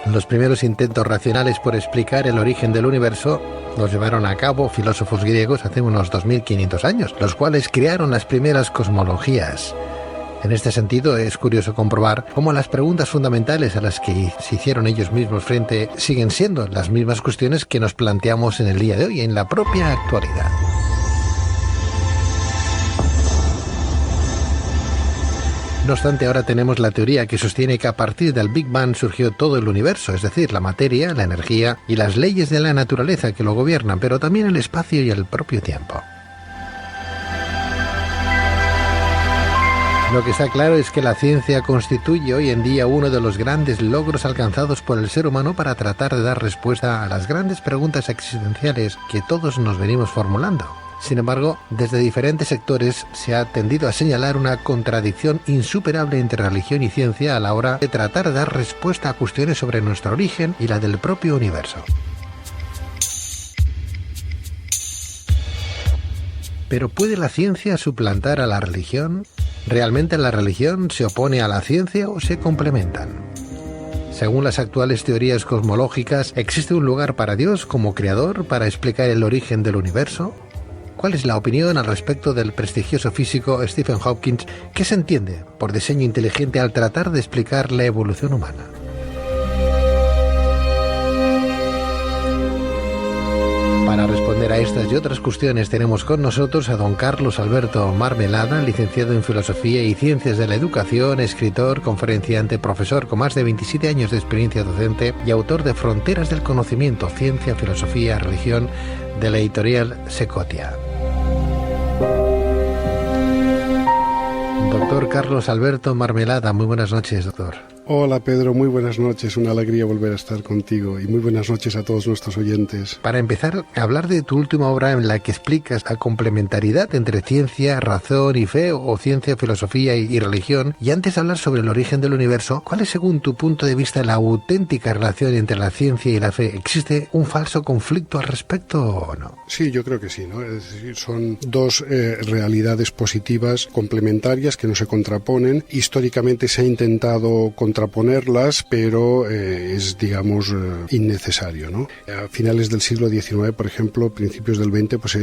Los primeros intentos racionales por explicar el origen del universo los llevaron a cabo filósofos griegos hace unos 2500 años, los cuales crearon las primeras cosmologías. En este sentido, es curioso comprobar cómo las preguntas fundamentales a las que se hicieron ellos mismos frente siguen siendo las mismas cuestiones que nos planteamos en el día de hoy, en la propia actualidad. No obstante, ahora tenemos la teoría que sostiene que a partir del Big Bang surgió todo el universo, es decir, la materia, la energía y las leyes de la naturaleza que lo gobiernan, pero también el espacio y el propio tiempo. Lo que está claro es que la ciencia constituye hoy en día uno de los grandes logros alcanzados por el ser humano para tratar de dar respuesta a las grandes preguntas existenciales que todos nos venimos formulando. Sin embargo, desde diferentes sectores se ha tendido a señalar una contradicción insuperable entre religión y ciencia a la hora de tratar de dar respuesta a cuestiones sobre nuestro origen y la del propio universo. ¿Pero puede la ciencia suplantar a la religión? ¿Realmente la religión se opone a la ciencia o se complementan? Según las actuales teorías cosmológicas, ¿existe un lugar para Dios como creador para explicar el origen del universo? ¿Cuál es la opinión al respecto del prestigioso físico Stephen Hawking? ¿Qué se entiende por diseño inteligente al tratar de explicar la evolución humana? Para responder a estas y otras cuestiones tenemos con nosotros a don Carlos Alberto Marmelada, licenciado en Filosofía y Ciencias de la Educación, escritor, conferenciante, profesor con más de 27 años de experiencia docente y autor de Fronteras del Conocimiento, Ciencia, Filosofía, Religión, de la editorial Secotia. Doctor Carlos Alberto Marmelada, muy buenas noches, doctor. Hola Pedro, muy buenas noches, una alegría volver a estar contigo y muy buenas noches a todos nuestros oyentes. Para empezar, hablar de tu última obra en la que explicas la complementariedad entre ciencia, razón y fe, o ciencia, filosofía y religión, y antes de hablar sobre el origen del universo, ¿cuál es según tu punto de vista la auténtica relación entre la ciencia y la fe? ¿Existe un falso conflicto al respecto o no? Sí, yo creo que sí, ¿no? Es decir, son dos realidades positivas complementarias que no se contraponen. Históricamente se ha intentado contraponerlas, pero es, digamos, innecesario, ¿no? A finales del siglo XIX, por ejemplo, principios del XX, pues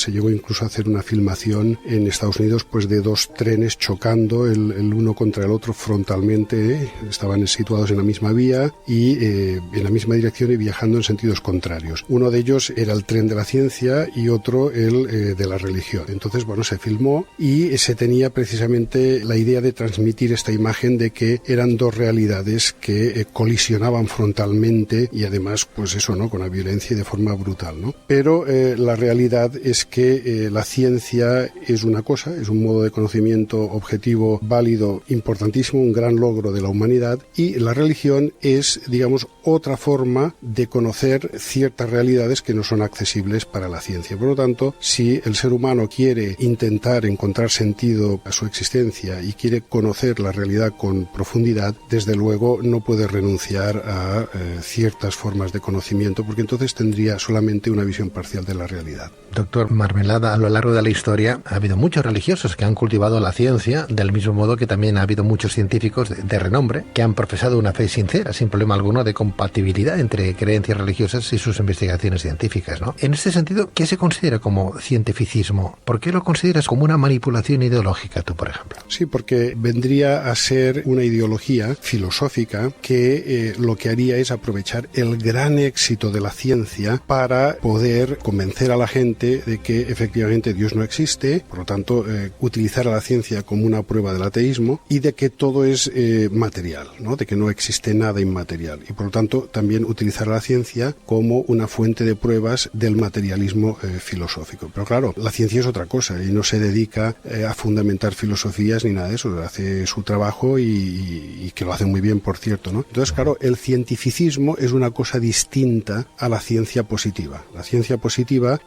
se llegó incluso a hacer una filmación en Estados Unidos, pues de dos trenes chocando el uno contra el otro frontalmente, estaban situados en la misma vía y en la misma dirección y viajando en sentidos contrarios. Uno de ellos era el tren de la ciencia y otro el de la religión. Entonces, bueno, se filmó y se tenía precisamente la idea de transmitir esta imagen de que eran dos realidades que colisionaban frontalmente y además, pues eso, ¿no?, con la violencia y de forma brutal, ¿no? Pero la realidad es que la ciencia es una cosa, es un modo de conocimiento objetivo válido, importantísimo, un gran logro de la humanidad, y la religión es, digamos, otra forma de conocer ciertas realidades que no son accesibles para la ciencia. Por lo tanto, si el ser humano quiere intentar encontrar sentido a su existencia y quiere conocer la realidad con profundidad, desde luego no puede renunciar a ciertas formas de conocimiento, porque entonces tendría solamente una visión parcial de la realidad. Doctor Marmelada, a lo largo de la historia ha habido muchos religiosos que han cultivado la ciencia, del mismo modo que también ha habido muchos científicos de renombre que han profesado una fe sincera, sin problema alguno, de compatibilidad entre creencias religiosas y sus investigaciones científicas, ¿no? En este sentido, ¿qué se considera como cientificismo? ¿Por qué lo consideras como una manipulación ideológica tú, por ejemplo? Sí, porque vendría a ser una ideología filosófica que lo que haría es aprovechar el gran éxito de la ciencia para poder convencer a la gente de que efectivamente Dios no existe, por lo tanto utilizar a la ciencia como una prueba del ateísmo y de que todo es material, ¿no?, de que no existe nada inmaterial, y por lo tanto también utilizar a la ciencia como una fuente de pruebas del materialismo filosófico. Pero claro, la ciencia es otra cosa y no se dedica a fundamentar filosofías ni nada de eso, hace su trabajo y que lo hace muy bien, por cierto, ¿no? Entonces, claro, el cientificismo es una cosa distinta a la ciencia positiva. La ciencia positiva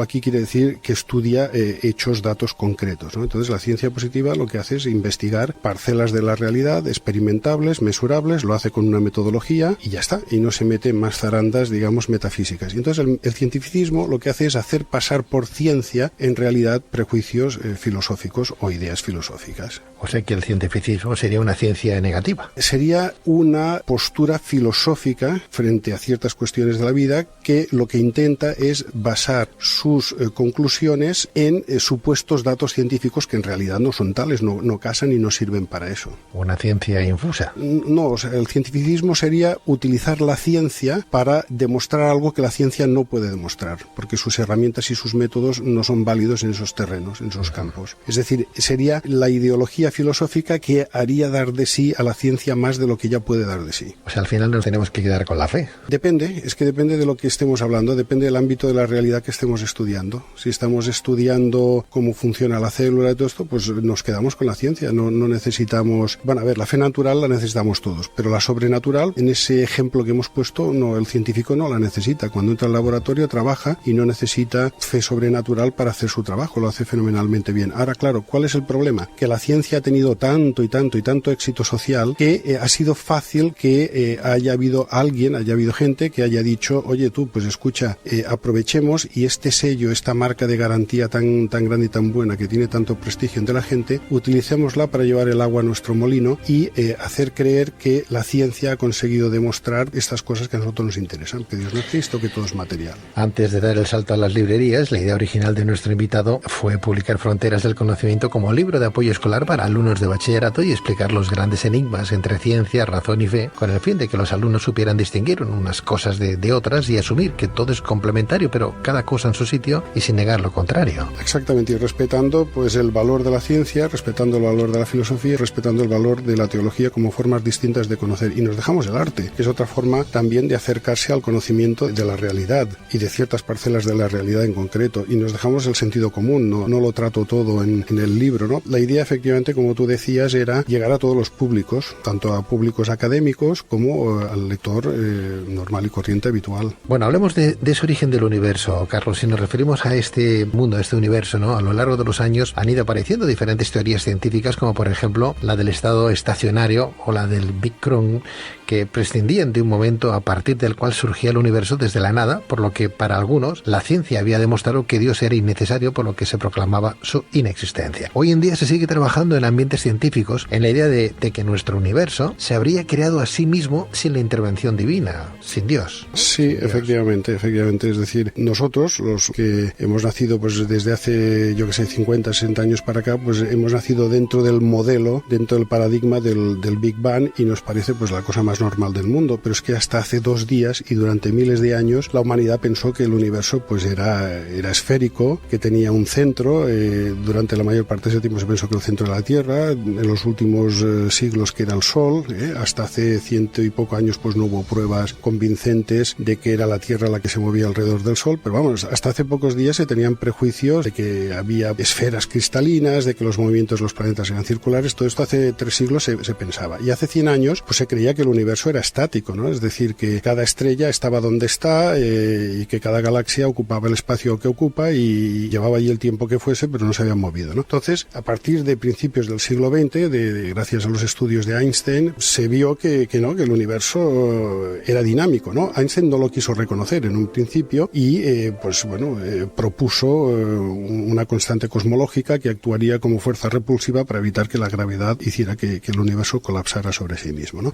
aquí quiere decir que estudia hechos, datos concretos, ¿no? Entonces, la ciencia positiva lo que hace es investigar parcelas de la realidad, experimentables, mesurables, lo hace con una metodología y ya está, y no se mete en más zarandas, digamos, metafísicas. Y entonces el cientificismo lo que hace es hacer pasar por ciencia, en realidad, prejuicios filosóficos o ideas filosóficas. O sea que el cientificismo sería una ciencia negativa. definitiva? Sería una postura filosófica frente a ciertas cuestiones de la vida que lo que intenta es basar sus conclusiones en supuestos datos científicos que en realidad no son tales, no casan y no sirven para eso. ¿Una ciencia infusa? No, o sea, el cientificismo sería utilizar la ciencia para demostrar algo que la ciencia no puede demostrar, porque sus herramientas y sus métodos no son válidos en esos terrenos, en esos campos. Es decir, sería la ideología filosófica que haría dar de sí a la ciencia más de lo que ya puede dar de sí. O sea, al final nos tenemos que quedar con la fe. Depende de lo que estemos hablando, depende del ámbito de la realidad que estemos estudiando. Si estamos estudiando cómo funciona la célula y todo esto, pues nos quedamos con la ciencia, no necesitamos... Bueno, a ver, la fe natural la necesitamos todos, pero la sobrenatural, en ese ejemplo que hemos puesto, no, el científico no la necesita. Cuando entra al laboratorio trabaja y no necesita fe sobrenatural para hacer su trabajo, lo hace fenomenalmente bien. Ahora, claro, ¿cuál es el problema? Que la ciencia ha tenido tanto éxito social que ha sido fácil que haya habido gente que haya dicho, oye tú, pues escucha, aprovechemos y este sello, esta marca de garantía tan grande y tan buena que tiene tanto prestigio entre la gente, utilicémosla para llevar el agua a nuestro molino y hacer creer que la ciencia ha conseguido demostrar estas cosas que a nosotros nos interesan, que Dios no es Cristo, que todo es material. Antes de dar el salto a las librerías, la idea original de nuestro invitado fue publicar Fronteras del Conocimiento como libro de apoyo escolar para alumnos de bachillerato y explicar los grandes enigmas entre ciencia, razón y fe, con el fin de que los alumnos supieran distinguir unas cosas de otras y asumir que todo es complementario, pero cada cosa en su sitio y sin negar lo contrario. Exactamente, y respetando pues el valor de la ciencia, respetando el valor de la filosofía y respetando el valor de la teología como formas distintas de conocer. Y nos dejamos el arte, que es otra forma también de acercarse al conocimiento de la realidad y de ciertas parcelas de la realidad en concreto. Y nos dejamos el sentido común, no lo trato todo en el libro, ¿no? La idea, efectivamente, como tú decías, era llegar a todos los públicos, tanto a públicos académicos como al lector normal y corriente habitual. Bueno, hablemos de ese origen del universo, Carlos. Si nos referimos a este mundo, a este universo, ¿no? A lo largo de los años han ido apareciendo diferentes teorías científicas, como por ejemplo la del estado estacionario o la del Big Crunch, que prescindían de un momento a partir del cual surgía el universo desde la nada, por lo que para algunos la ciencia había demostrado que Dios era innecesario, por lo que se proclamaba su inexistencia. Hoy en día se sigue trabajando en ambientes científicos en la idea de que nuestro universo se habría creado a sí mismo sin la intervención divina, sin Dios. Sí, efectivamente. Es decir, nosotros, los que hemos nacido pues desde hace, 50, 60 años para acá, pues hemos nacido dentro del modelo, dentro del paradigma del Big Bang, y nos parece pues la cosa más normal del mundo, pero es que hasta hace 2 días y durante miles de años la humanidad pensó que el universo pues era esférico, que tenía un centro. Durante la mayor parte de ese tiempo se pensó que el centro era la Tierra, en los últimos siglos que era el Sol, hasta hace 100 y poco años pues no hubo pruebas convincentes de que era la Tierra la que se movía alrededor del Sol, pero vamos, hasta hace pocos días se tenían prejuicios de que había esferas cristalinas, de que los movimientos de los planetas eran circulares. Todo esto hace 3 siglos se pensaba, y hace 100 años pues se creía que el universo era estático, ¿no? Es decir, que cada estrella estaba donde está y que cada galaxia ocupaba el espacio que ocupa y llevaba allí el tiempo que fuese, pero no se había movido, ¿no? Entonces, a partir de principios del siglo XX, gracias a los estudios de Einstein, se vio que el universo era dinámico, ¿no? Einstein no lo quiso reconocer en un principio y propuso una constante cosmológica que actuaría como fuerza repulsiva para evitar que la gravedad hiciera que el universo colapsara sobre sí mismo, ¿no?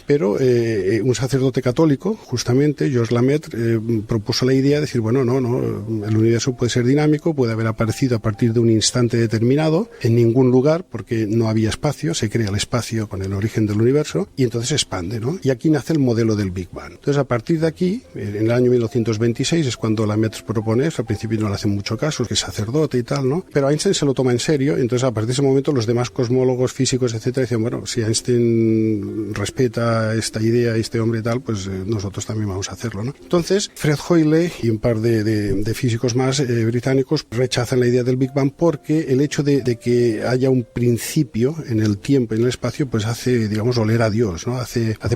Pero un sacerdote católico, justamente, Georges Lemaitre, propuso la idea de decir, bueno, no, el universo puede ser dinámico, puede haber aparecido a partir de un instante determinado, en ningún lugar, porque no había espacio, se crea el espacio con el origen del universo, y entonces se expande, ¿no? Y aquí nace el modelo del Big Bang. Entonces, a partir de aquí, en el año 1926, es cuando Lemaitre propone eso. Al principio no le hacen mucho caso, que es sacerdote y tal, ¿no? Pero Einstein se lo toma en serio, y entonces a partir de ese momento los demás cosmólogos, físicos, etcétera, dicen, bueno, si Einstein respeta esta idea, este hombre y tal, pues nosotros también vamos a hacerlo, ¿no? Entonces, Fred Hoyle y un par de físicos más británicos rechazan la idea del Big Bang porque el hecho de que haya un principio en el tiempo y en el espacio, pues hace, digamos, oler a Dios, ¿no?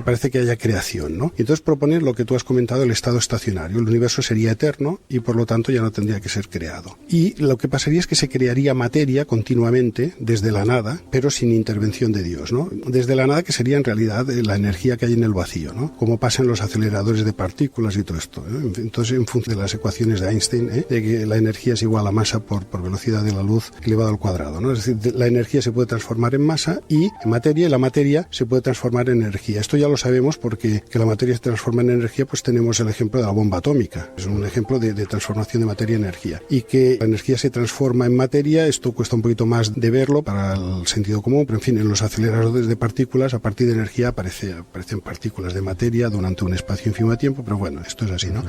Parece que haya creación, ¿no? Y entonces proponen lo que tú has comentado, el estado estacionario. El universo sería eterno y por lo tanto ya no tendría que ser creado. Y lo que pasaría es que se crearía materia continuamente desde la nada, pero sin intervención de Dios, ¿no? Desde la nada, que sería en realidad la energía energía que hay en el vacío, ¿no? Cómo pasan los aceleradores de partículas y todo esto, ¿eh? Entonces, en función de las ecuaciones de Einstein, de que la energía es igual a masa por velocidad de la luz elevado al cuadrado, ¿no? Es decir, la energía se puede transformar en masa y en materia, y la materia se puede transformar en energía. Esto ya lo sabemos porque que la materia se transforma en energía, pues tenemos el ejemplo de la bomba atómica. Es un ejemplo de transformación de materia en energía. Y que la energía se transforma en materia, esto cuesta un poquito más de verlo para el sentido común, pero en fin, en los aceleradores de partículas, a partir de energía aparecen partículas de materia durante un espacio ínfimo de tiempo, pero bueno, esto es así, ¿no?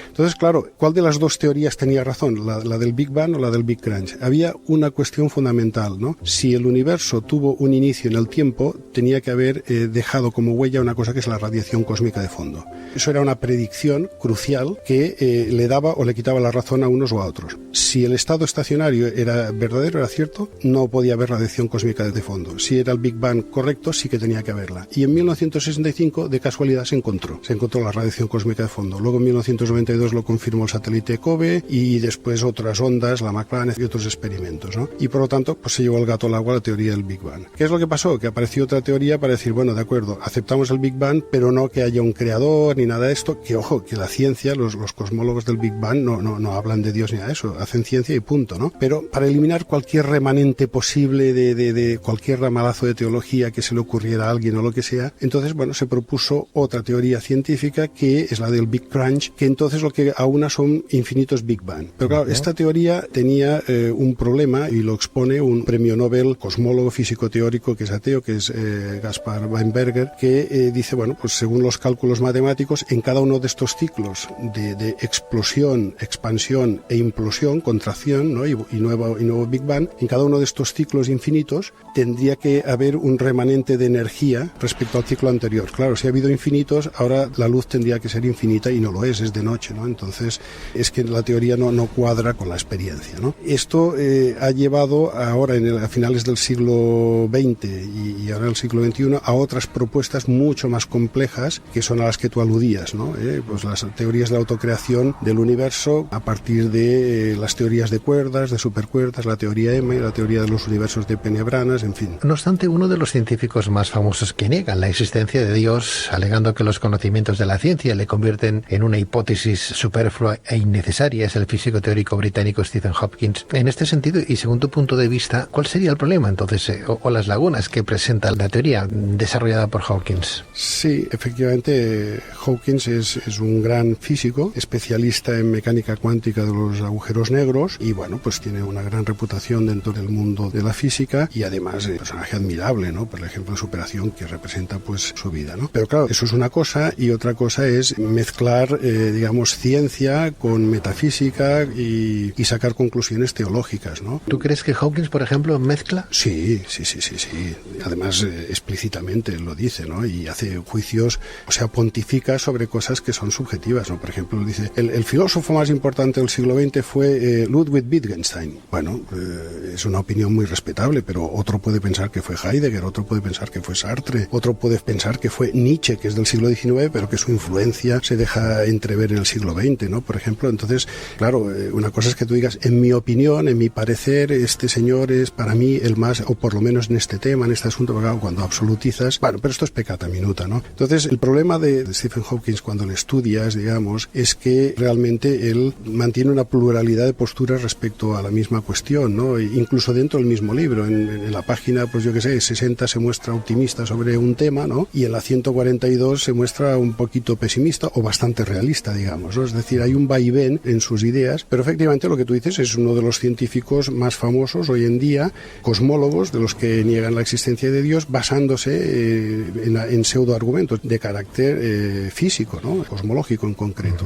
Entonces, claro, ¿cuál de las dos teorías tenía razón? ¿La del Big Bang o la del Big Crunch? Había una cuestión fundamental, ¿no? Si el universo tuvo un inicio en el tiempo, tenía que haber dejado como huella una cosa que es la radiación cósmica de fondo. Eso era una predicción crucial que le daba o le quitaba la razón a unos o a otros. Si el estado estacionario era verdadero, era cierto, no podía haber radiación cósmica de fondo. Si era el Big Bang correcto, sí que tenía que haberla. Y en 1965, de casualidad, se encontró la radiación cósmica de fondo. Luego en 1992 lo confirmó el satélite COBE y después otras ondas, la McLaren y otros experimentos, ¿no? Y por lo tanto, pues se llevó el gato al agua la teoría del Big Bang. ¿Qué es lo que pasó? Que apareció otra teoría para decir, bueno, de acuerdo, aceptamos el Big Bang, pero no que haya un creador ni nada de esto, que ojo, que la ciencia, los cosmólogos del Big Bang no hablan de Dios ni nada de eso, hacen ciencia y punto, ¿no? Pero para eliminar cualquier remanente posible de cualquier ramalazo de teología que se le ocurriera a alguien o lo que sea, entonces, bueno, se propuso otra teoría científica que es la del Big Crunch, que entonces lo que aúna son infinitos Big Bang. Pero claro, esta teoría tenía un problema y lo expone un premio Nobel cosmólogo físico teórico que es ateo, que es Gaspar Weinberger, que dice, bueno, pues según los cálculos matemáticos, en cada uno de estos ciclos de explosión, expansión e implosión, contracción, ¿no? y nuevo Big Bang, en cada uno de estos ciclos infinitos tendría que haber un remanente de energía respecto al ciclo anterior. Claro, si ha habido infinitos, ahora la luz tendría que ser infinita y no lo es de noche, ¿no? Entonces es que la teoría no cuadra con la experiencia, ¿no? Esto ha llevado ahora a finales del siglo XX y ahora en el siglo XXI a otras propuestas mucho más complejas que son a las que tú aludías, ¿no? Pues las teorías de la autocreación del universo a partir de las teorías de cuerdas, de supercuerdas, la teoría M, la teoría de los universos de penebranas, en fin. No obstante, uno de los científicos más famosos que niegan la existencia de Dios, alegando que los conocimientos de la ciencia le convierten en una hipótesis superflua e innecesaria, es el físico teórico británico Stephen Hawking. En este sentido, y según tu punto de vista, ¿cuál sería el problema entonces, o las lagunas que presenta la teoría desarrollada por Hawking? Sí, efectivamente, Hawking es un gran físico, especialista en mecánica cuántica de los agujeros negros y bueno, pues tiene una gran reputación dentro del mundo de la física y además es un personaje admirable, ¿no? Por el ejemplo de superación que representa pues su vida, ¿no? Pero claro, eso es una cosa y otra cosa es mezclar, digamos, ciencia con metafísica y sacar conclusiones teológicas, ¿no? ¿Tú crees que Hawking, por ejemplo, mezcla? Sí. Además, explícitamente lo dice, ¿no? Y hace juicios, o sea, pontifica sobre cosas que son subjetivas, ¿no? Por ejemplo, dice, el filósofo más importante del siglo XX fue Ludwig Wittgenstein. Bueno, es una opinión muy respetable, pero otro puede pensar que fue Heidegger, otro puede pensar que fue Sartre, otro puede pensar que fue Nietzsche, que es del siglo XIX, pero que su influencia se deja entrever en el siglo XX, ¿no? Por ejemplo, entonces, claro, una cosa es que tú digas, en mi opinión, en mi parecer, este señor es para mí el más, o por lo menos en este tema, en este asunto, porque, claro, cuando absolutizas, bueno, pero esto es peccata minuta, ¿no? Entonces, el problema de Stephen Hawking cuando le estudias, digamos, es que realmente él mantiene una pluralidad de posturas respecto a la misma cuestión, ¿no? E incluso dentro del mismo libro, en la página, pues yo qué sé, 60 se muestra optimista sobre un tema, ¿no? Y en la 142 se muestra un poquito pesimista o bastante realista, digamos, ¿no? Es decir, hay un vaivén en sus ideas, pero efectivamente lo que tú dices es uno de los científicos más famosos hoy en día, cosmólogos, de los que niegan la existencia de Dios, basándose en pseudoargumentos de carácter físico, ¿no? Cosmológico en concreto.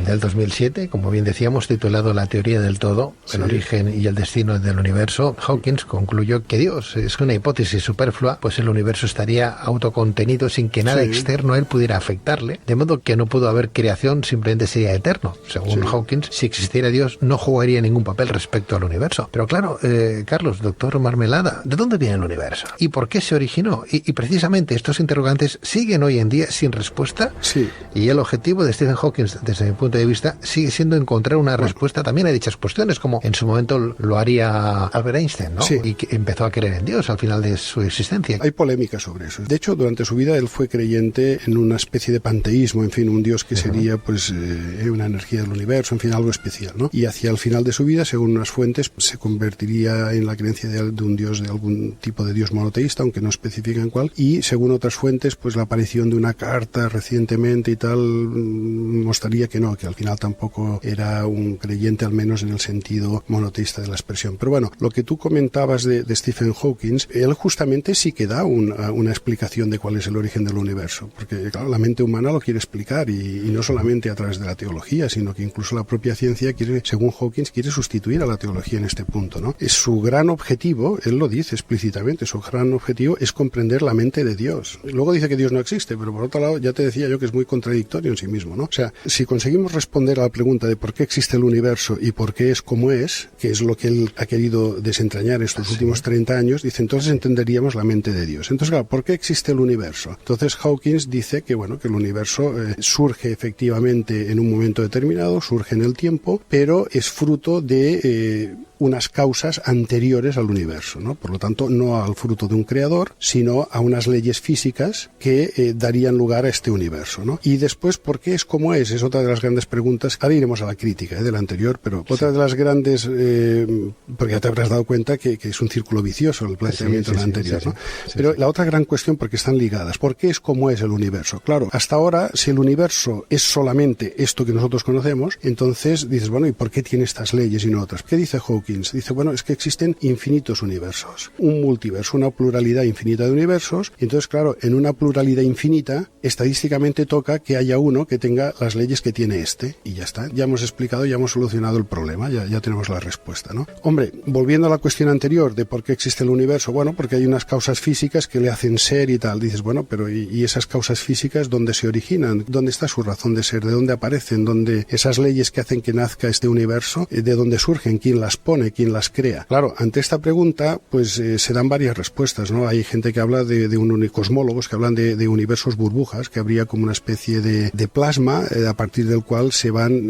Del 2007, como bien decíamos, titulado La teoría del todo, el origen y el destino del universo, Hawking concluyó que Dios es una hipótesis superflua, pues el universo estaría autocontenido sin que nada externo a él pudiera afectarle, de modo que no pudo haber creación, simplemente sería eterno. Según Hawking, si existiera Dios, no jugaría ningún papel respecto al universo. Pero claro, Carlos, doctor Marmelada, ¿de dónde viene el universo? ¿Y por qué se originó? Y precisamente estos interrogantes siguen hoy en día sin respuesta. Sí. Y el objetivo de Stephen Hawking, desde mi punto de vista, sigue siendo encontrar una respuesta también a dichas cuestiones, como en su momento lo haría Albert Einstein, ¿no? Sí. Y que empezó a creer en Dios al final de su existencia. Hay polémica sobre eso. De hecho, hecho, durante su vida él fue creyente en una especie de panteísmo, en fin, un dios que sería pues una energía del universo, en fin, algo especial, ¿no? Y hacia el final de su vida, según unas fuentes, se convertiría en la creencia de un dios, de algún tipo de dios monoteísta, aunque no especifican cuál, y según otras fuentes, pues la aparición de una carta recientemente y tal mostraría que no, que al final tampoco era un creyente, al menos en el sentido monoteísta de la expresión. Pero bueno, lo que tú comentabas de Stephen Hawking, él justamente sí que da una explicación de cuál es el origen del universo, porque claro, la mente humana lo quiere explicar y no solamente a través de la teología, sino que incluso la propia ciencia quiere, según Hawking, quiere sustituir a la teología en este punto, ¿no? Es su gran objetivo, él lo dice explícitamente, su gran objetivo es comprender la mente de Dios. Luego dice que Dios no existe, pero por otro lado ya te decía yo que es muy contradictorio en sí mismo, ¿no? O sea, si conseguimos responder a la pregunta de por qué existe el universo y por qué es como es, que es lo que él ha querido desentrañar estos últimos 30 años, dice, entonces entenderíamos la mente de Dios. Entonces, claro, ¿por qué existe el universo? Entonces Hawking dice que, bueno, que el universo surge efectivamente en un momento determinado, surge en el tiempo, pero es fruto de unas causas anteriores al universo, ¿no? Por lo tanto, no al fruto de un creador, sino a unas leyes físicas que darían lugar a este universo, ¿no? Y después, ¿por qué es como es? Es otra de las grandes preguntas. Ahora iremos a la crítica de la anterior, pero otra de las grandes, porque ya te habrás dado cuenta que es un círculo vicioso el planteamiento de la anterior, ¿no? Pero la otra gran cuestión, porque están ligadas, ¿por qué es como es el universo? Claro, hasta ahora, si el universo es solamente esto que nosotros conocemos, entonces dices, bueno, ¿y por qué tiene estas leyes y no otras? ¿Qué dice Hawking? Dice, bueno, es que existen infinitos universos, un multiverso, una pluralidad infinita de universos, y entonces, claro, en una pluralidad infinita, estadísticamente toca que haya uno que tenga las leyes que tiene este, y ya está, ya hemos explicado, ya hemos solucionado el problema, ya tenemos la respuesta, ¿no? Hombre, volviendo a la cuestión anterior de por qué existe el universo, bueno, porque hay unas causas físicas que le hacen ser y tal, dices, bueno, pero ¿y esas causas físicas dónde se originan? ¿Dónde está su razón de ser? ¿De dónde aparecen? ¿Dónde esas leyes que hacen que nazca este universo? ¿De dónde surgen? ¿Quién las pone? ¿Quién las crea? Claro, ante esta pregunta, pues se dan varias respuestas, ¿no? Hay gente que habla de cosmólogos que hablan de universos burbujas, que habría como una especie de plasma a partir del cual se van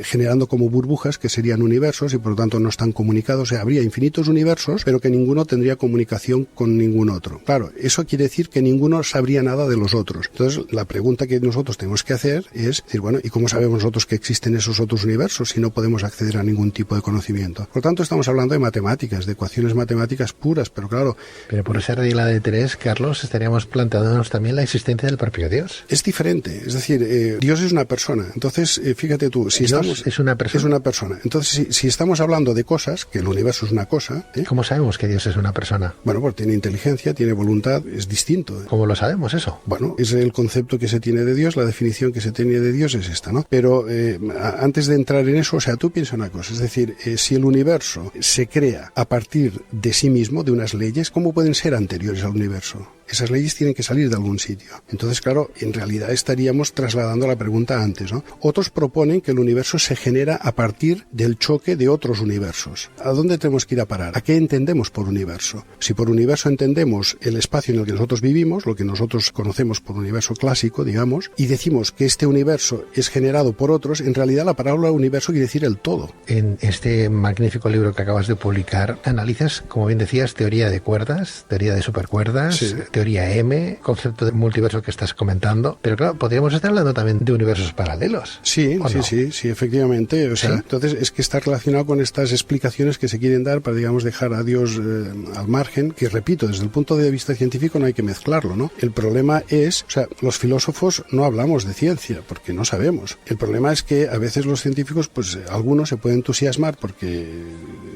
generando como burbujas que serían universos y por lo tanto no están comunicados. O sea, habría infinitos universos, pero que ninguno tendría comunicación con ningún otro. Claro, eso quiere decir que ninguno sabría nada de los otros. Entonces, la pregunta que nosotros tenemos que hacer es decir, bueno, ¿y cómo sabemos nosotros que existen esos otros universos si no podemos acceder a ningún tipo de conocimiento? Por lo tanto, estamos hablando de matemáticas, de ecuaciones matemáticas puras, pero claro... Pero por esa regla de tres, Carlos, estaríamos planteándonos también la existencia del propio Dios. Es diferente, es decir, Dios es una persona. Entonces, fíjate tú, si Dios estamos... es una persona. Es una persona. Entonces, si estamos hablando de cosas, que el universo es una cosa... ¿Cómo sabemos que Dios es una persona? Bueno, pues tiene inteligencia, tiene voluntad, es distinto. ¿Cómo lo sabemos eso? Bueno, es el concepto que se tiene de Dios, la definición que se tiene de Dios es esta, ¿no? Pero antes de entrar en eso, o sea, tú piensa una cosa, es decir, si el universo se crea a partir de sí mismo, de unas leyes, ¿cómo pueden ser anteriores al universo? Esas leyes tienen que salir de algún sitio. Entonces, claro, en realidad estaríamos trasladando la pregunta antes, ¿no? Otros proponen que el universo se genera a partir del choque de otros universos. ¿A dónde tenemos que ir a parar? ¿A qué entendemos por universo? Si por universo entendemos el espacio en el que nosotros vivimos, lo que nosotros conocemos por universo clásico, digamos, y decimos que este universo es generado por otros, en realidad la palabra universo quiere decir el todo. En este magnífico libro que acabas de publicar, analizas, como bien decías, teoría de cuerdas, teoría de supercuerdas, sí, teoría M, concepto de multiverso que estás comentando, pero claro, podríamos estar hablando también de universos paralelos. Sí, ¿o no? sí, efectivamente. O sea, ¿sí? Entonces es que está relacionado con estas explicaciones que se quieren dar para, digamos, dejar a Dios al margen, que repito, desde el punto de vista científico no hay que mezclarlo, ¿no? El problema es, o sea, los filósofos no hablamos de ciencia, porque no sabemos. El problema es que a veces los científicos, pues algunos se pueden entusiasmar porque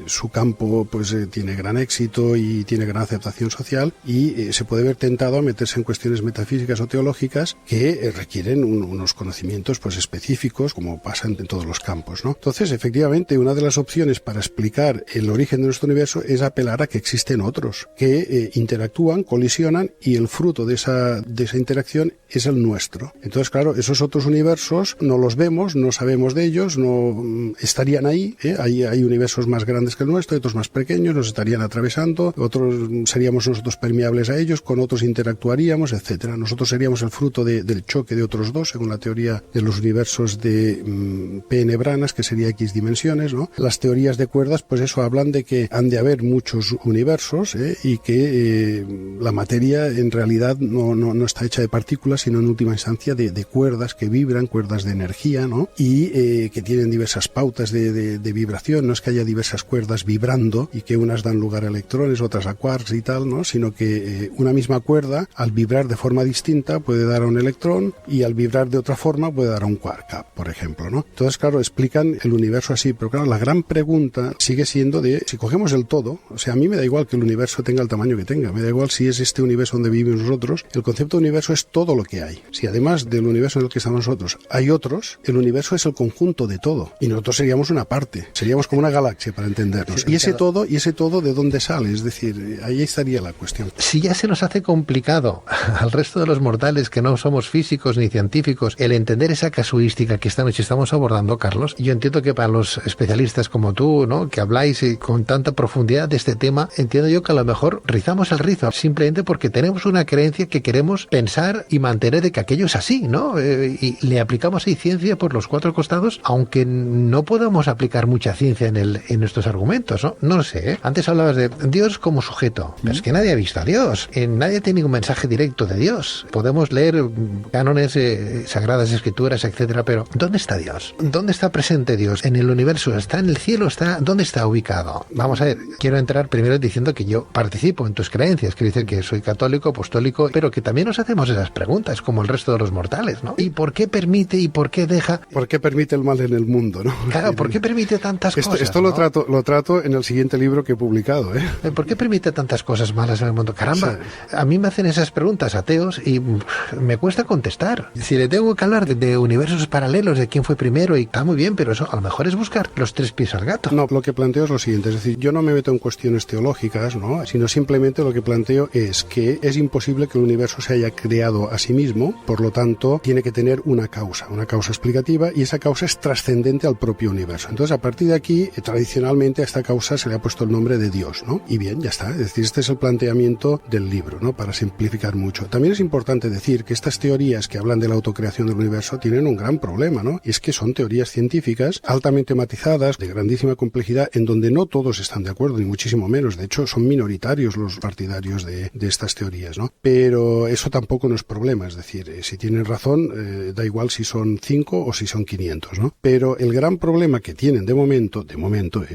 su campo pues tiene gran éxito y tiene gran aceptación social y se puede ver tentado a meterse en cuestiones metafísicas o teológicas que requieren unos conocimientos pues específicos, como pasa en todos los campos, ¿no? Entonces, efectivamente, una de las opciones para explicar el origen de nuestro universo es apelar a que existen otros que interactúan, colisionan y el fruto de esa interacción es el nuestro. Entonces, claro, esos otros universos no los vemos, no sabemos de ellos, no estarían ahí, hay universos más grandes grandes que el nuestro, otros más pequeños, nos estarían atravesando, otros seríamos nosotros permeables a ellos, con otros interactuaríamos, etcétera. Nosotros seríamos el fruto del choque de otros dos, según la teoría de los universos de P.N. Branas, que sería X dimensiones, ¿no? Las teorías de cuerdas, pues eso, hablan de que han de haber muchos universos, y que la materia en realidad no está hecha de partículas, sino en última instancia de cuerdas que vibran, cuerdas de energía, ¿no? Y que tienen diversas pautas de vibración. No es que haya diversas cuerdas vibrando y que unas dan lugar a electrones, otras a quarks y tal, ¿no? Sino que una misma cuerda, al vibrar de forma distinta, puede dar a un electrón, y al vibrar de otra forma puede dar a un quark, por ejemplo, ¿no? Entonces, claro, explican el universo así, pero claro, la gran pregunta sigue siendo de si cogemos el todo. O sea, a mí me da igual que el universo tenga el tamaño que tenga, me da igual si es este universo donde vivimos nosotros. El concepto de universo es todo lo que hay. Si además del universo en el que estamos nosotros hay otros, el universo es el conjunto de todo, y nosotros seríamos una parte, seríamos como una galaxia, para entendernos. Y ese todo ¿de dónde sale? Es decir, ahí estaría la cuestión. Si ya se nos hace complicado al resto de los mortales que no somos físicos ni científicos el entender esa casuística que esta noche estamos abordando, Carlos, yo entiendo que para los especialistas como tú, ¿no?, que habláis con tanta profundidad de este tema, entiendo yo que a lo mejor rizamos el rizo simplemente porque tenemos una creencia que queremos pensar y mantener de que aquello es así, ¿no? Y le aplicamos ahí ciencia por los cuatro costados, aunque no podamos aplicar mucha ciencia en nuestros argumentos, ¿no? No lo sé, ¿eh? Antes hablabas de Dios como sujeto, pero es que nadie ha visto a Dios, nadie ha tenido un mensaje directo de Dios. Podemos leer cánones, sagradas escrituras, etcétera, pero ¿dónde está Dios? ¿Dónde está presente Dios? ¿En el universo? ¿Está en el cielo? ¿Dónde está ubicado? Vamos a ver, quiero entrar primero diciendo que yo participo en tus creencias, quiero decir que soy católico, apostólico, pero que también nos hacemos esas preguntas, como el resto de los mortales, ¿no? ¿Y por qué permite y por qué deja? ¿Por qué permite el mal en el mundo, no? Claro, ¿por qué permite tantas cosas? Esto ¿no? lo trato en el siguiente libro que he publicado, ¿eh? ¿Por qué permite tantas cosas malas en el mundo? Caramba, sí. A mí me hacen esas preguntas ateos y me cuesta contestar. Si le tengo que hablar de universos paralelos, de quién fue primero, y está muy bien, pero eso a lo mejor es buscar los tres pies al gato. No, lo que planteo es lo siguiente, es decir, yo no me meto en cuestiones teológicas, ¿no?, sino simplemente lo que planteo es que es imposible que el universo se haya creado a sí mismo, por lo tanto tiene que tener una causa explicativa, y esa causa es trascendente al propio universo. Entonces, a partir de aquí, tradicionalmente a esta causa se le ha puesto el nombre de Dios, ¿no? Y bien, ya está. Es decir, este es el planteamiento del libro, ¿no?, para simplificar mucho. También es importante decir que estas teorías que hablan de la autocreación del universo tienen un gran problema, ¿no? Y es que son teorías científicas altamente matizadas, de grandísima complejidad, en donde no todos están de acuerdo, ni muchísimo menos. De hecho, son minoritarios los partidarios de estas teorías, ¿no? Pero eso tampoco no es problema. Es decir, si tienen razón, da igual si son 5 o si son 500, ¿no? Pero el gran problema que tienen de momento,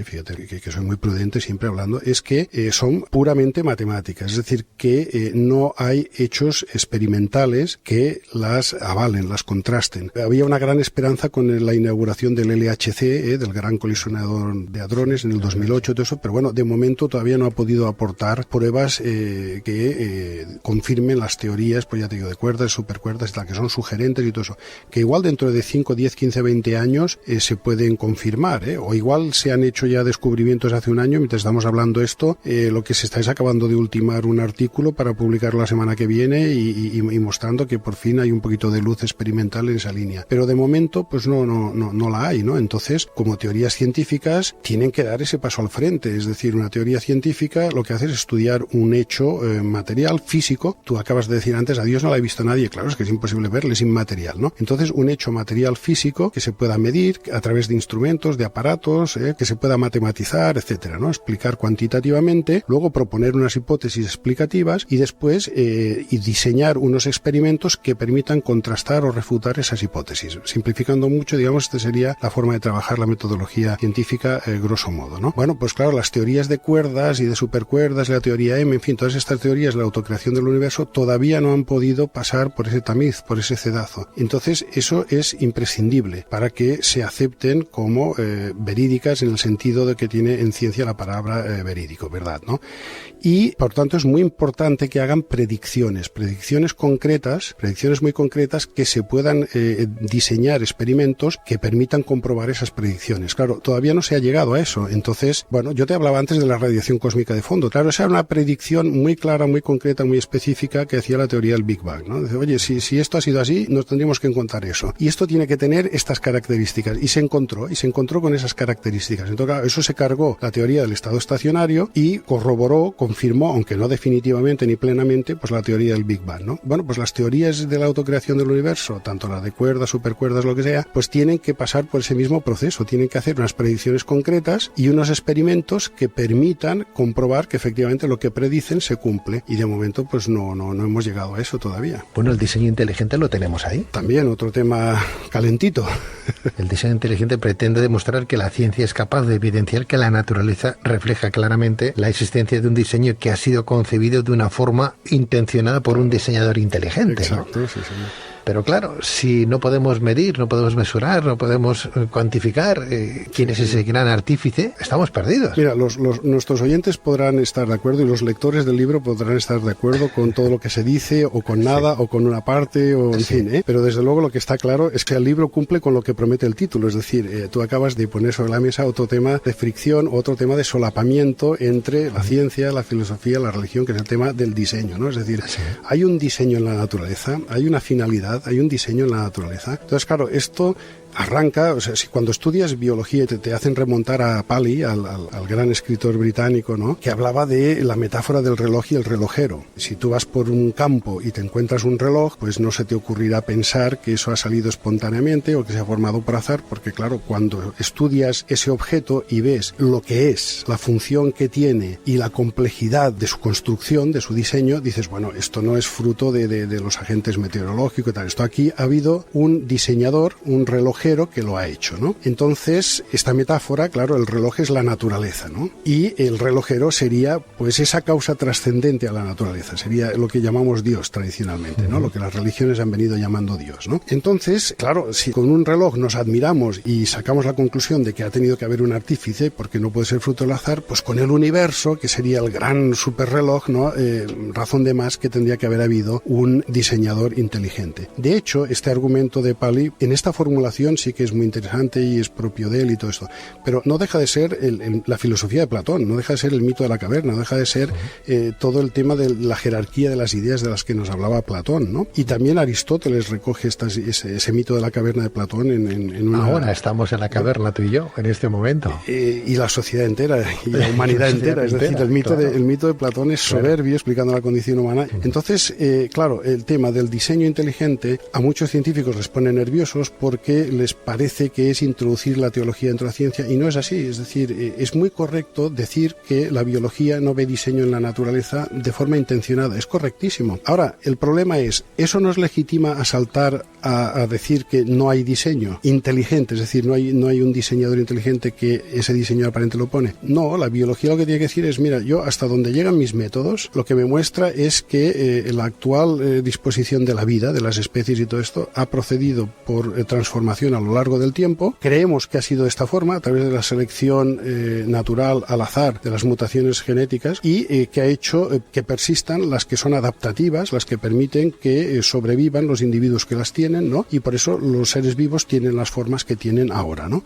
fíjate que soy muy prudente siempre hablando, es que son puramente matemáticas. Es decir, que no hay hechos experimentales que las avalen, las contrasten. Había una gran esperanza con la inauguración del LHC, del Gran Colisionador de Hadrones, en el 2008, todo eso, pero bueno, de momento todavía no ha podido aportar pruebas que confirmen las teorías, pues ya te digo, de cuerdas, supercuerdas y tal, que son sugerentes y todo eso, que igual dentro de 5, 10, 15, 20 años se pueden confirmar, o igual se han hecho ya descubrimientos hace un año, mientras estamos hablando esto, lo que se está es acabando de ultimar un artículo para publicarlo la semana que viene y mostrando que por fin hay un poquito de luz experimental en esa línea. Pero de momento, pues no la hay, ¿no? Entonces, como teorías científicas, tienen que dar ese paso al frente. Es decir, una teoría científica lo que hace es estudiar un hecho material, físico. Tú acabas de decir antes, a Dios no la ha visto nadie. Claro, es que es imposible verle, es inmaterial, ¿no? Entonces, un hecho material físico que se pueda medir a través de instrumentos, de aparatos, que se pueda matematizar, etcétera, ¿no? Explicar cuantitativamente, luego proponer unas hipótesis explicativas y después y diseñar unos experimentos que permitan contrastar o refutar esas hipótesis. Simplificando mucho, digamos, esta sería la forma de trabajar la metodología científica, grosso modo, ¿no? Bueno, pues claro, las teorías de cuerdas y de supercuerdas, la teoría M, en fin, todas estas teorías de la autocreación del universo todavía no han podido pasar por ese tamiz, por ese cedazo. Entonces, eso es imprescindible para que se acepten como verídicas en el sentido de que tiene en ciencia la palabra verídico, ¿verdad?, ¿no? Y, por tanto, es muy importante que hagan predicciones muy concretas que se puedan diseñar experimentos que permitan comprobar esas predicciones. Claro, todavía no se ha llegado a eso. Entonces, bueno, yo te hablaba antes de la radiación cósmica de fondo. Claro, esa era una predicción muy clara, muy concreta, muy específica que hacía la teoría del Big Bang, ¿no? Dice, oye, si esto ha sido así, nos tendríamos que encontrar eso. Y esto tiene que tener estas características. Y se encontró con esas características. Entonces, claro, eso se cargó la teoría del estado estacionario y corroboró, confirmó, aunque no definitivamente ni plenamente, pues la teoría del Big Bang, ¿no? Bueno, pues las teorías de la autocreación del universo, tanto la de cuerdas, supercuerdas, lo que sea, pues tienen que pasar por ese mismo proceso, tienen que hacer unas predicciones concretas y unos experimentos que permitan comprobar que efectivamente lo que predicen se cumple, y de momento pues no hemos llegado a eso todavía. Bueno, el diseño inteligente lo tenemos ahí. También otro tema calentito. El diseño inteligente pretende demostrar que la ciencia es capaz de evidenciar que la naturaleza refleja claramente la existencia de un diseño que ha sido concebido de una forma intencionada por un diseñador inteligente. Exacto, ¿no? Sí, señor. Pero claro, si no podemos medir, no podemos mesurar, no podemos cuantificar quién es ese gran artífice, estamos perdidos. Mira, nuestros oyentes podrán estar de acuerdo y los lectores del libro podrán estar de acuerdo con todo lo que se dice, o con nada, o con una parte, o en fin, ¿eh? Pero desde luego lo que está claro es que el libro cumple con lo que promete el título, es decir, tú acabas de poner sobre la mesa otro tema de fricción, otro tema de solapamiento entre la ciencia, la filosofía, la religión, que es el tema del diseño, ¿no? Es decir, hay un diseño en la naturaleza, hay una finalidad, hay un diseño en la naturaleza. Entonces, claro, esto arranca, o sea, si cuando estudias biología y te hacen remontar a Paley, al gran escritor británico, ¿no?, que hablaba de la metáfora del reloj y el relojero. Si tú vas por un campo y te encuentras un reloj, pues no se te ocurrirá pensar que eso ha salido espontáneamente o que se ha formado por azar, porque claro, cuando estudias ese objeto y ves lo que es, la función que tiene y la complejidad de su construcción, de su diseño, dices, bueno, esto no es fruto de los agentes meteorológicos y tal. Esto aquí ha habido un diseñador, un relojero que lo ha hecho, ¿no? Entonces, esta metáfora, claro, el reloj es la naturaleza, ¿no? Y el relojero sería, pues, esa causa trascendente a la naturaleza, sería lo que llamamos Dios tradicionalmente, ¿no? Lo que las religiones han venido llamando Dios, ¿no? Entonces, claro, si con un reloj nos admiramos y sacamos la conclusión de que ha tenido que haber un artífice, porque no puede ser fruto del azar, pues con el universo, que sería el gran superreloj, ¿no? Razón de más que tendría que haber habido un diseñador inteligente. De hecho, este argumento de Paley, en esta formulación sí que es muy interesante y es propio de él y todo esto, pero no deja de ser la filosofía de Platón, no deja de ser el mito de la caverna, no deja de ser todo el tema de la jerarquía de las ideas de las que nos hablaba Platón, ¿no? Y también Aristóteles recoge ese mito de la caverna de Platón en una... Ahora estamos en la caverna tú y yo, en este momento. Y la sociedad entera, y la humanidad entera, es decir, el mito de Platón es soberbio, explicando la condición humana. Entonces, claro, el tema del diseño inteligente a muchos científicos les pone nerviosos porque les parece que es introducir la teología dentro de la ciencia, y no es así. Es decir, es muy correcto decir que la biología no ve diseño en la naturaleza de forma intencionada, es correctísimo. Ahora, el problema es, ¿eso nos legitima a saltar a decir que no hay diseño inteligente? Es decir, no hay un diseñador inteligente que ese diseño aparente lo pone. No, la biología lo que tiene que decir es, mira, yo hasta donde llegan mis métodos, lo que me muestra es que la actual disposición de la vida, de las especies y todo esto, ha procedido por transformación a lo largo del tiempo. Creemos que ha sido de esta forma, a través de la selección natural al azar de las mutaciones genéticas, y que ha hecho que persistan las que son adaptativas, las que permiten que sobrevivan los individuos que las tienen, ¿no? Y por eso los seres vivos tienen las formas que tienen ahora, ¿no?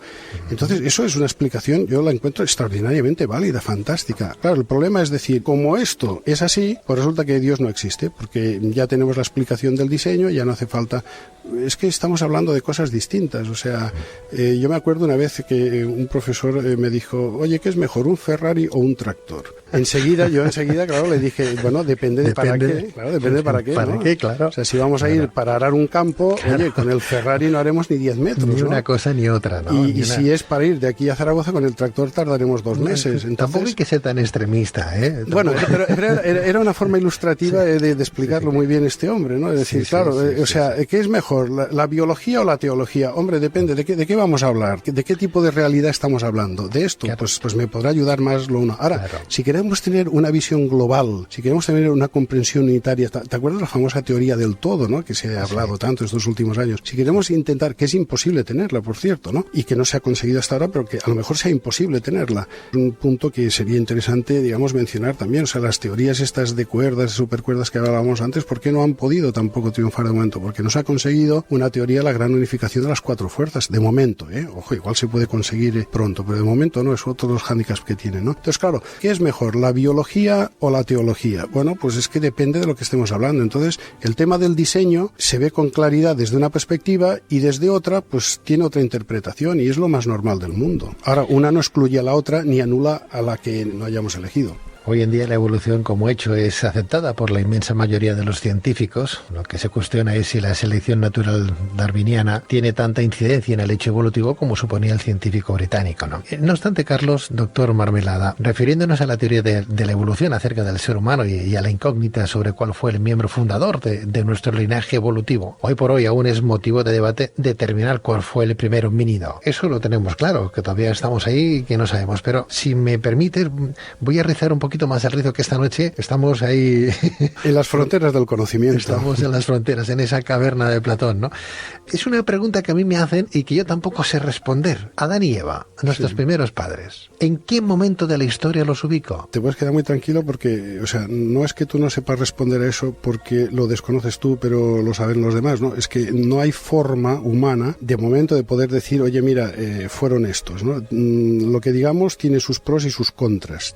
Entonces, eso es una explicación, yo la encuentro extraordinariamente válida, fantástica. Claro, el problema es decir, como esto es así, pues resulta que Dios no existe, porque ya tenemos la explicación del diseño, ya no hace falta... Es que estamos hablando de cosas distintas, o sea, yo me acuerdo una vez que un profesor me dijo, oye, ¿qué es mejor, un Ferrari o un tractor? Enseguida, claro, le dije, bueno, depende de para qué, claro, depende de para qué, ¿para ¿no? qué? Claro. O sea, si vamos a ir para arar un campo, oye, con el Ferrari no haremos ni 10 metros, ni ¿no? una cosa ni otra, ¿no? Y si es para ir de aquí a Zaragoza, con el tractor tardaremos 2 meses. Entonces, tampoco hay que ser tan extremista, ¿eh? Bueno, pero era una forma ilustrativa de explicarlo muy bien este hombre, ¿no? Es decir, o sea, ¿qué es mejor, la biología o la teología? Hombre, depende, ¿de qué vamos a hablar? ¿De qué tipo de realidad estamos hablando? De esto, claro. Pues me podrá ayudar más lo uno. Ahora, claro, si queremos tener una visión global, si queremos tener una comprensión unitaria, ¿te acuerdas de la famosa teoría del todo, ¿no? Que se ha hablado tanto estos últimos años. Si queremos intentar, que es imposible tenerla, por cierto, ¿no? Y que no se ha conseguido hasta ahora, pero que a lo mejor sea imposible tenerla. Un punto que sería interesante, digamos, mencionar también, o sea, las teorías estas de cuerdas, de supercuerdas que hablábamos antes, ¿por qué no han podido tampoco triunfar de momento? Porque no se ha conseguido una teoría, la gran unificación de las 4 fuerzas, de momento, ojo, igual se puede conseguir pronto, pero de momento no, es otro de los hándicaps que tiene, ¿no? Entonces, claro, ¿qué es mejor, la biología o la teología? Bueno, pues es que depende de lo que estemos hablando. Entonces, el tema del diseño se ve con claridad desde una perspectiva y desde otra, pues tiene otra interpretación y es lo más normal del mundo. Ahora, una no excluye a la otra ni anula a la que no hayamos elegido. Hoy en día la evolución como hecho es aceptada por la inmensa mayoría de los científicos. Lo que se cuestiona es si la selección natural darwiniana tiene tanta incidencia en el hecho evolutivo como suponía el científico británico, ¿no? No obstante, Carlos, doctor Marmelada, refiriéndonos a la teoría de la evolución acerca del ser humano y a la incógnita sobre cuál fue el miembro fundador de nuestro linaje evolutivo, hoy por hoy aún es motivo de debate determinar cuál fue el primer homínido. Eso lo tenemos claro, que todavía estamos ahí y que no sabemos. Pero si me permites, voy a rizar un poquito más el rizo, que esta noche estamos ahí en las fronteras del conocimiento. Estamos en las fronteras, en esa caverna de Platón, ¿no? Es una pregunta que a mí me hacen y que yo tampoco sé responder. Adán y Eva, nuestros primeros padres, ¿en qué momento de la historia los ubico? Te puedes quedar muy tranquilo porque, o sea, no es que tú no sepas responder a eso porque lo desconoces tú, pero lo saben los demás, ¿no? Es que no hay forma humana de momento de poder decir, oye, mira, fueron estos, ¿no? Lo que digamos tiene sus pros y sus contras,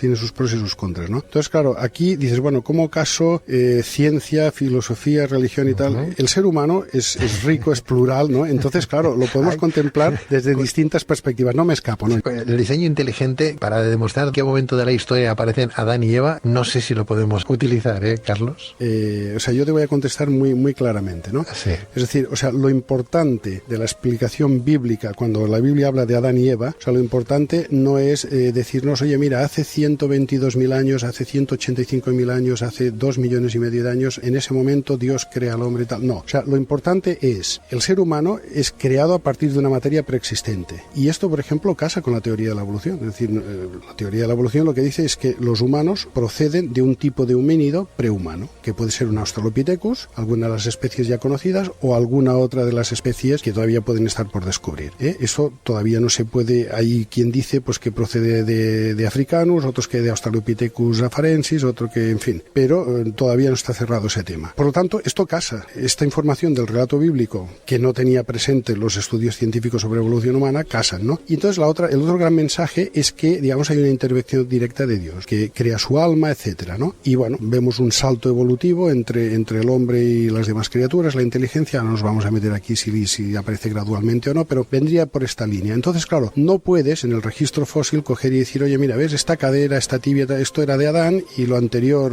¿no? Entonces, claro, aquí dices, bueno, ¿cómo caso ciencia, filosofía, religión y tal? El ser humano es rico, es plural, ¿no? Entonces, claro, lo podemos contemplar desde distintas perspectivas. No me escapo, ¿no? El diseño inteligente, para demostrar qué momento de la historia aparecen Adán y Eva, no sé si lo podemos utilizar, Carlos. O sea, yo te voy a contestar muy, muy claramente, ¿no? Sí. Es decir, o sea, lo importante de la explicación bíblica, cuando la Biblia habla de Adán y Eva, o sea, lo importante no es decirnos, oye, mira, hace 122.000 años, hace 185.000 años, hace 2,5 millones de años, en ese momento Dios crea al hombre y tal. No, o sea, lo importante es, el ser humano es creado a partir de una materia preexistente. Y esto, por ejemplo, casa con la teoría de la evolución. Es decir, la teoría de la evolución lo que dice es que los humanos proceden de un tipo de homínido prehumano, que puede ser un Australopithecus, alguna de las especies ya conocidas, o alguna otra de las especies que todavía pueden estar por descubrir. Eso todavía no se puede. Hay quien dice pues que procede de Africanus, otros que de Australopithecus afarensis, otro que, en fin, pero todavía no está cerrado ese tema. Por lo tanto, esto casa. Esta información del relato bíblico, que no tenía presente los estudios científicos sobre evolución humana, casan, ¿no? Y entonces el otro gran mensaje es que, digamos, hay una intervención directa de Dios, que crea su alma, etcétera, ¿no? Y bueno, vemos un salto evolutivo entre el hombre y las demás criaturas, la inteligencia, no nos vamos a meter aquí si aparece gradualmente o no, pero vendría por esta línea. Entonces, claro, no puedes en el registro fósil coger y decir, oye, mira, ves, esta cadera, esta tibia, esto era de Adán y lo anterior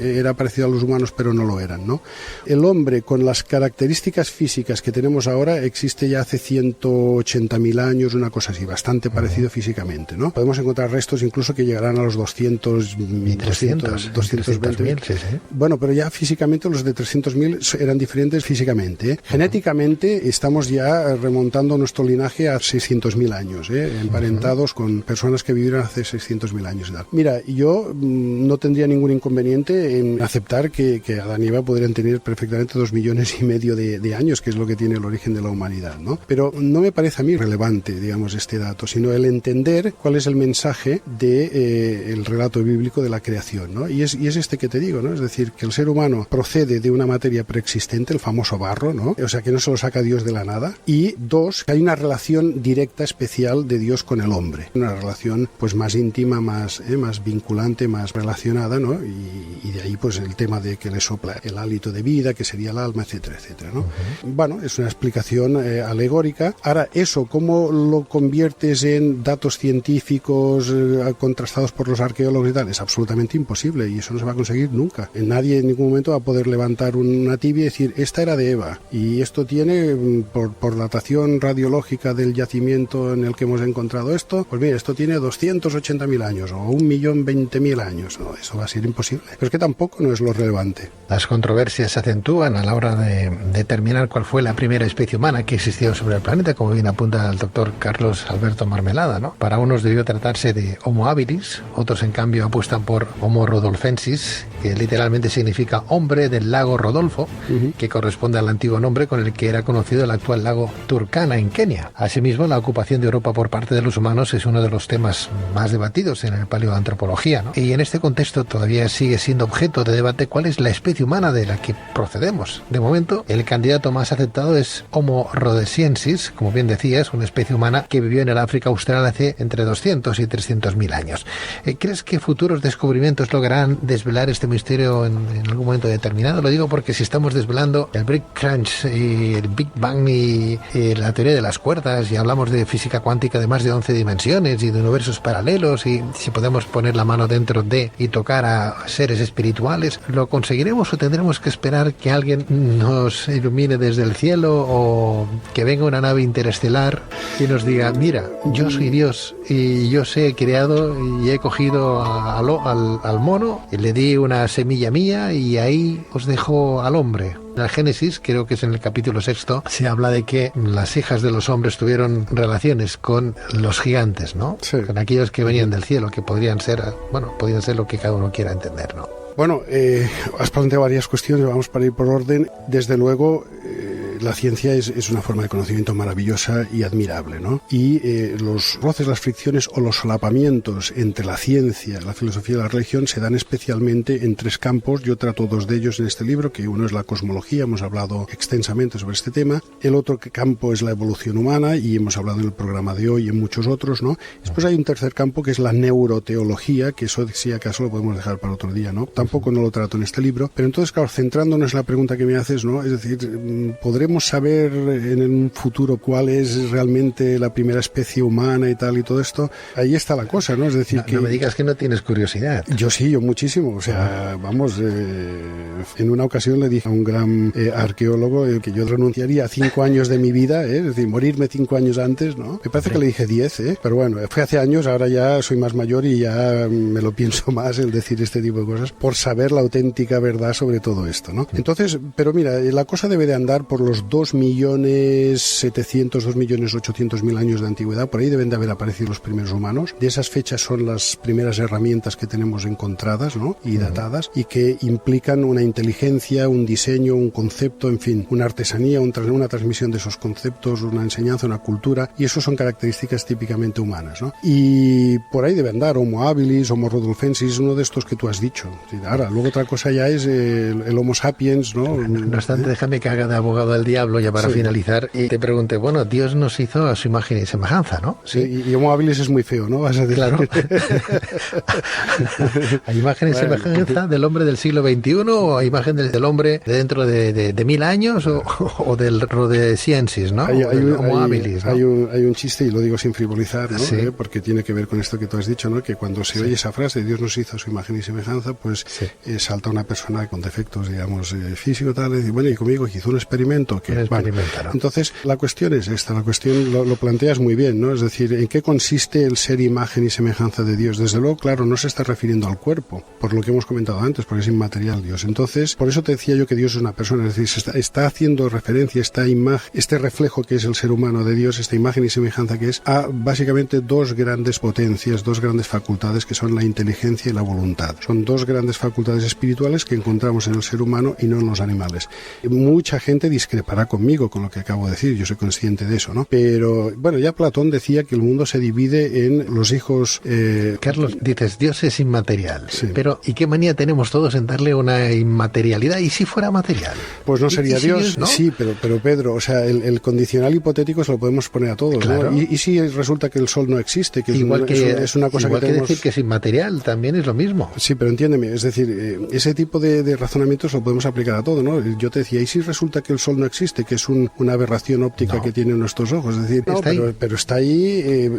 era parecido a los humanos, pero no lo eran, ¿no? El hombre, con las características físicas que tenemos ahora, existe ya hace 180.000 años, una cosa así, bastante parecido físicamente, ¿no? Podemos encontrar restos incluso que llegarán a los 220.000. Sí. Bueno, pero ya físicamente los de 300.000 eran diferentes físicamente. Genéticamente estamos ya remontando nuestro linaje a 600.000 años, emparentados con personas que vivieron hace 600.000 años. Mira, yo no tendría ningún inconveniente en aceptar que Adán y Eva podrían tener perfectamente 2,5 millones de años, que es lo que tiene el origen de la humanidad, ¿no? Pero no me parece a mí relevante, digamos, este dato, sino el entender cuál es el mensaje el relato bíblico de la creación, ¿no? Y es este que te digo, ¿no? Es decir, que el ser humano procede de una materia preexistente, el famoso barro, ¿no? O sea, que no se lo saca Dios de la nada. Y dos, que hay una relación directa, especial de Dios con el hombre. Una relación, pues, más íntima, más vinculante, más relacionada, ¿no? Y de ahí, pues, el tema de que le sopla el hálito de vida, que sería el alma, etcétera, etcétera, ¿no? Bueno, es una explicación alegórica. Ahora, eso, ¿cómo lo conviertes en datos científicos contrastados por los arqueólogos y tal? Es absolutamente imposible y eso no se va a conseguir nunca. Nadie en ningún momento va a poder levantar una tibia y decir, esta era de Eva y esto tiene, por datación radiológica del yacimiento en el que hemos encontrado esto, pues mira, esto tiene 280.000 años o 1.020.000 años. No, eso va a ser imposible. Pero es que tampoco no es lo relevante. Las controversias se acentúan a la hora de determinar cuál fue la primera especie humana que existió sobre el planeta, como bien apunta el doctor Carlos Alberto Marmelada, ¿no? Para unos debió tratarse de Homo habilis, otros en cambio apuestan por Homo rudolfensis que literalmente significa hombre del lago Rodolfo, que corresponde al antiguo nombre con el que era conocido el actual lago Turkana en Kenia. Asimismo, la ocupación de Europa por parte de los humanos es uno de los temas más debatidos en el paleoantropología, ¿no? Y en este contexto todavía sigue siendo objeto de debate cuál es la especie humana de la que procedemos. De momento, el candidato más aceptado es Homo rhodesiensis, como bien decías, una especie humana que vivió en el África Austral hace entre 200 y 300.000 años. ¿Crees que futuros descubrimientos lograrán desvelar este misterio en algún momento determinado? Lo digo porque si estamos desvelando el Big Crunch y el Big Bang y la teoría de las cuerdas y hablamos de física cuántica de más de 11 dimensiones y de universos paralelos y si podemos poner la mano dentro de y tocar a seres espirituales, ¿lo conseguiremos o tendremos que esperar que alguien nos ilumine desde el cielo o que venga una nave interestelar y nos diga, mira, yo soy Dios y yo he creado y he cogido al mono y le di una semilla mía y ahí os dejo al hombre? En el Génesis, creo que es en el capítulo 6, se habla de que las hijas de los hombres tuvieron relaciones con los gigantes, ¿no? Sí. Con aquellos que venían del cielo, que podrían ser lo que cada uno quiera entender, ¿no? Bueno, has planteado varias cuestiones, vamos para ir por orden. Desde luego, la ciencia es una forma de conocimiento maravillosa y admirable, ¿no? Y los roces, las fricciones o los solapamientos entre la ciencia, la filosofía y la religión se dan especialmente en tres campos. Yo trato dos de ellos en este libro, que uno es la cosmología, hemos hablado extensamente sobre este tema. El otro campo es la evolución humana y hemos hablado en el programa de hoy y en muchos otros, ¿no? Después hay un tercer campo que es la neuroteología, que eso si acaso lo podemos dejar para otro día, ¿no? Tampoco no lo trato en este libro, pero entonces, claro, centrándonos en la pregunta que me haces, ¿no? Es decir, ¿podremos saber en un futuro cuál es realmente la primera especie humana y tal y todo esto? Ahí está la cosa, ¿no? Es decir, no me digas que no tienes curiosidad. Yo muchísimo. O sea, en una ocasión le dije a un gran arqueólogo que yo renunciaría a 5 años de mi vida, es decir, morirme 5 años antes, ¿no? Me parece que le dije 10, pero bueno, fue hace años, ahora ya soy más mayor y ya me lo pienso más el decir este tipo de cosas por saber la auténtica verdad sobre todo esto, ¿no? Entonces, pero mira, la cosa debe de andar por los 2.700.000, 2.800.000 años de antigüedad. Por ahí deben de haber aparecido los primeros humanos. De esas fechas son las primeras herramientas que tenemos encontradas, ¿no? Y datadas, y que implican una inteligencia, un diseño, un concepto, en fin, una artesanía, una transmisión de esos conceptos, una enseñanza, una cultura, y eso son características típicamente humanas, ¿no? Y por ahí debe andar Homo habilis, Homo rhodolfensis, uno de estos que tú has dicho. Ahora, luego otra cosa ya es el Homo sapiens, ¿no? No obstante, déjame que haga de abogado del diablo ya para finalizar y te pregunte, bueno, Dios nos hizo a su imagen y semejanza, ¿no? Sí, y Homo habilis es muy feo, ¿no? Vas a decir. Claro. ¿A imagen y semejanza del hombre del siglo XXI o a imagen del hombre de dentro de 1000 años o del rhodesiensis, ¿no? Hay Homo habilis, ¿no? Hay un chiste, y lo digo sin frivolizar, ¿no? Sí. Porque tiene que ver con esto que tú has dicho, ¿no? Que cuando se oye esa frase, Dios nos hizo a su imagen y semejanza, pues salta una persona con defectos, digamos, físico, tal, y dice, bueno, y conmigo hizo un experimento. Que, ¿no? Entonces, la cuestión es esta, la cuestión lo planteas muy bien, ¿no? Es decir, ¿en qué consiste el ser imagen y semejanza de Dios? Desde luego, claro, no se está refiriendo al cuerpo, por lo que hemos comentado antes, porque es inmaterial Dios. Entonces, por eso te decía yo que Dios es una persona, es decir, está haciendo referencia esta imagen, este reflejo que es el ser humano de Dios, esta imagen y semejanza que es, a básicamente dos grandes potencias, dos grandes facultades que son la inteligencia y la voluntad. Son dos grandes facultades espirituales que encontramos en el ser humano y no en los animales. Mucha gente discrepará conmigo con lo que acabo de decir, yo soy consciente de eso, ¿no? Pero, bueno, ya Platón decía que el mundo se divide en los hijos... Carlos, dices, Dios es inmaterial, sí. Pero ¿y qué manía tenemos todos en darle una inmaterialidad? ¿Y si fuera material? Pues no sería Dios, Dios, ¿no? Sí, pero Pedro, o sea, el condicional hipotético se lo podemos poner a todos, claro. ¿no? Y si resulta que el Sol no existe, que igual es una cosa igual que tenemos... que decir que es inmaterial, también es lo mismo. Sí, pero entiéndeme, es decir, ese tipo de razonamientos lo podemos aplicar a todo, ¿no? Yo te decía, ¿y si resulta que el Sol no existe, que es una aberración óptica que tienen nuestros ojos? Es decir, pero está ahí,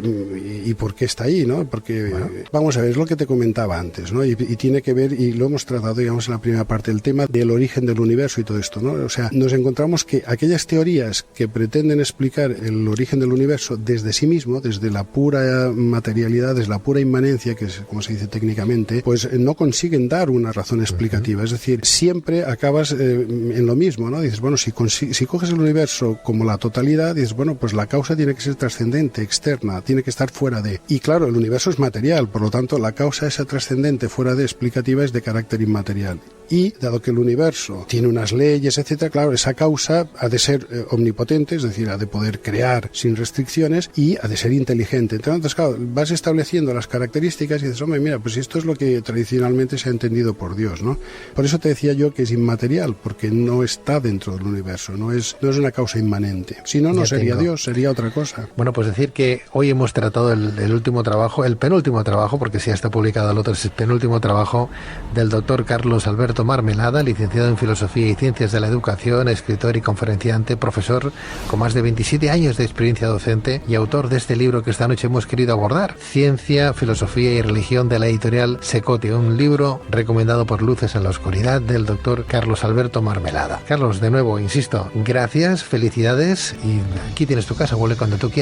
¿y por qué está ahí, no? Porque, vamos a ver, es lo que te comentaba antes, ¿no? Y tiene que ver, y lo hemos tratado, digamos, en la primera parte, el tema del origen del universo y todo esto, ¿no? O sea, nos encontramos que aquellas teorías que pretenden explicar el origen del universo desde sí mismo, desde la pura materialidad, desde la pura inmanencia, que es como se dice técnicamente, pues no consiguen dar una razón explicativa. Es decir, siempre acabas en lo mismo, ¿no? Dices, bueno, si si coges el universo como la totalidad, dices, bueno, pues la causa tiene que ser trascendente, externa, tiene que estar fuera de. Y claro, el universo es material, por lo tanto, la causa esa trascendente, fuera de, explicativa, es de carácter inmaterial. Y, dado que el universo tiene unas leyes, etcétera, claro, esa causa ha de ser omnipotente, es decir, ha de poder crear sin restricciones y ha de ser inteligente. Entonces, claro, vas estableciendo las características y dices, hombre, mira, pues esto es lo que tradicionalmente se ha entendido por Dios, ¿no? Por eso te decía yo que es inmaterial, porque no está dentro del universo, no es una causa inmanente. Si no, no sería Dios, sería otra cosa. Bueno, pues decir que hoy hemos tratado el último trabajo, el penúltimo trabajo, porque si ya está publicado el otro, es el penúltimo trabajo del doctor Carlos Alberto Marmelada, licenciado en Filosofía y Ciencias de la Educación, escritor y conferenciante, profesor con más de 27 años de experiencia docente y autor de este libro que esta noche hemos querido abordar, Ciencia, Filosofía y Religión, de la editorial Secote, un libro recomendado por Luces en la Oscuridad del doctor Carlos Alberto Marmelada. Carlos, de nuevo, insisto, gracias, felicidades y aquí tienes tu casa, vuelve cuando tú quieras.